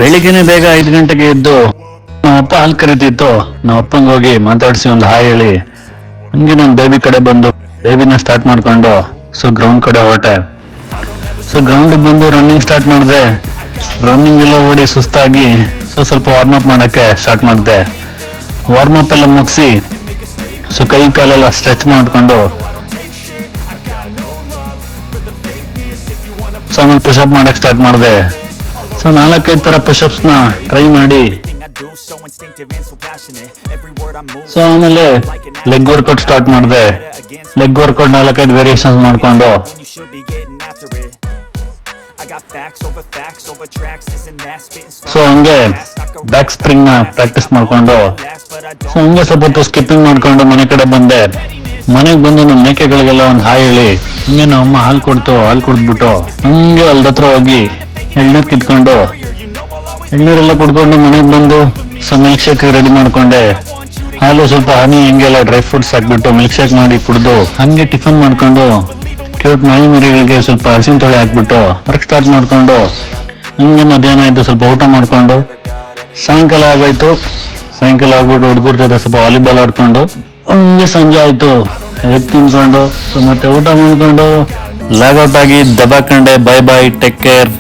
ಬೆಳಿಗ್ಗೆನೆ ಬೇಗ 5 ಗಂಟೆಗೆ ಎದ್ದು ನಮ್ಮ ಅಪ್ಪ ಹಾಲು ಕರಿತಿತ್ತು. ನಮ್ಮ ಅಪ್ಪಂಗೆ ಹೋಗಿ ಮಾತಾಡ್ಸಿ ಒಂದು ಹಾಯ್ ಹೇಳಿ ಹಂಗೆ ನಾನು ಬೇಬಿ ಕಡೆ ಬಂದು ಬೇಬಿನ ಸ್ಟಾರ್ಟ್ ಮಾಡ್ಕೊಂಡು ಗ್ರೌಂಡ್ ಕಡೆ ಹೊರಟೆ. ಗ್ರೌಂಡ್ ಬಂದು ರನ್ನಿಂಗ್ ಸ್ಟಾರ್ಟ್ ಮಾಡಿದೆ. ರನ್ನಿಂಗ್ ಎಲ್ಲ ಓಡಿ ಸುಸ್ತಾಗಿ ಸ್ವಲ್ಪ ವಾರ್ಮ್ ಅಪ್ ಮಾಡಕ್ಕೆ ಸ್ಟಾರ್ಟ್ ಮಾಡಿದೆ. ವಾರ್ಮ್ ಅಪ್ ಎಲ್ಲ ಮುಗಿಸಿ ಕೈ ಕಾಲೆಲ್ಲ ಸ್ಟ್ರೆಚ್ ಮಾಡ್ಕೊಂಡು ಆಮೇಲೆ ಪುಷಪ್ ಮಾಡಕ್ ಸ್ಟಾರ್ಟ್ ಮಾಡಿದೆ. 4-5 ತರ ಪುಷಪ್ಸ್ ನ ಟ್ರೈ ಮಾಡಿ ಆಮೇಲೆ ಲೆಗ್ ವರ್ಕೌಟ್ ಸ್ಟಾರ್ಟ್ ಮಾಡಿದೆ. ಲೆಗ್ ವರ್ಕೌಟ್ 4-5 ವೇರಿಯೇಷನ್ಸ್ ಮಾಡ್ಕೊಂಡು ಹಂಗೆ ಬ್ಯಾಕ್ ಸ್ಪ್ರಿಂಗ್ ನ ಪ್ರಾಕ್ಟೀಸ್ ಮಾಡ್ಕೊಂಡು ಹಂಗೆ ಸ್ವಲ್ಪ ಹೊತ್ತು ಸ್ಕಿಪ್ಪಿಂಗ್ ಮಾಡ್ಕೊಂಡು ಮನೆ ಕಡೆ ಬಂದೆ. ಮನೆಗೆ ಬಂದು ನಮ್ಮ ಮೇಕೆಗಳಿಗೆಲ್ಲ ಒಂದು ಹಾಯ್ ಹೇಳಿ ಹಂಗೆ ನಮ್ಮ ಅಮ್ಮ ಹಾಲು ಕುಡ್ದ್ಬಿಟ್ಟು ಹಂಗೆ ಹೊಲ್ದ ಹತ್ರ ಹೋಗಿ ಎಳ್ನೀರು ಕಿತ್ಕೊಂಡು ಎಳ್ನೀರೆಲ್ಲ ಕುಡ್ಕೊಂಡು ಮನೆಗೆ ಬಂದು ಮಿಲ್ಕ್ ಶೇಕ್ ರೆಡಿ ಮಾಡ್ಕೊಂಡೆ. ಹಾಲು ಸ್ವಲ್ಪ ಹನಿ ಹಿಂಗೆಲ್ಲ ಡ್ರೈ ಫ್ರೂಟ್ಸ್ ಹಾಕ್ಬಿಟ್ಟು ಮಿಲ್ಕ್ ಶೇಕ್ ಮಾಡಿ ಕುಡ್ದು ಹಂಗೆ ಟಿಫನ್ ಮಾಡ್ಕೊಂಡು ಕ್ಯೂಟ್ ನಾಯಿ ಮರಿಗಳಿಗೆ ಸ್ವಲ್ಪ ಹಸಿನ ತೊಳೆ ಹಾಕ್ಬಿಟ್ಟು ವರ್ಕ್ ಸ್ಟಾರ್ಟ್ ಮಾಡ್ಕೊಂಡು ಹಂಗೆ ಮಧ್ಯಾಹ್ನ ಆಯ್ತು, ಸ್ವಲ್ಪ ಊಟ ಮಾಡ್ಕೊಂಡು ಸಾಯಂಕಾಲ ಆಗೋಯ್ತು. ಸಾಯಂಕಾಲ ಆಗ್ಬಿಟ್ಟು ಹುಡುಗರ ಜೊತೆ ಸ್ವಲ್ಪ ವಾಲಿಬಾಲ್ ಆಡ್ಕೊಂಡು ಹಂಗೆ ಸಂಜೆ ಆಯ್ತು, ಎಗ್ ತಿನ್ಕೊಂಡು ಮತ್ತೆ ಊಟ ಮಾಡ್ಕೊಂಡು ಲಾಗೌಟ್ ಆಗಿ ದಬಾಕೊಂಡೆ. Bye bye, take care.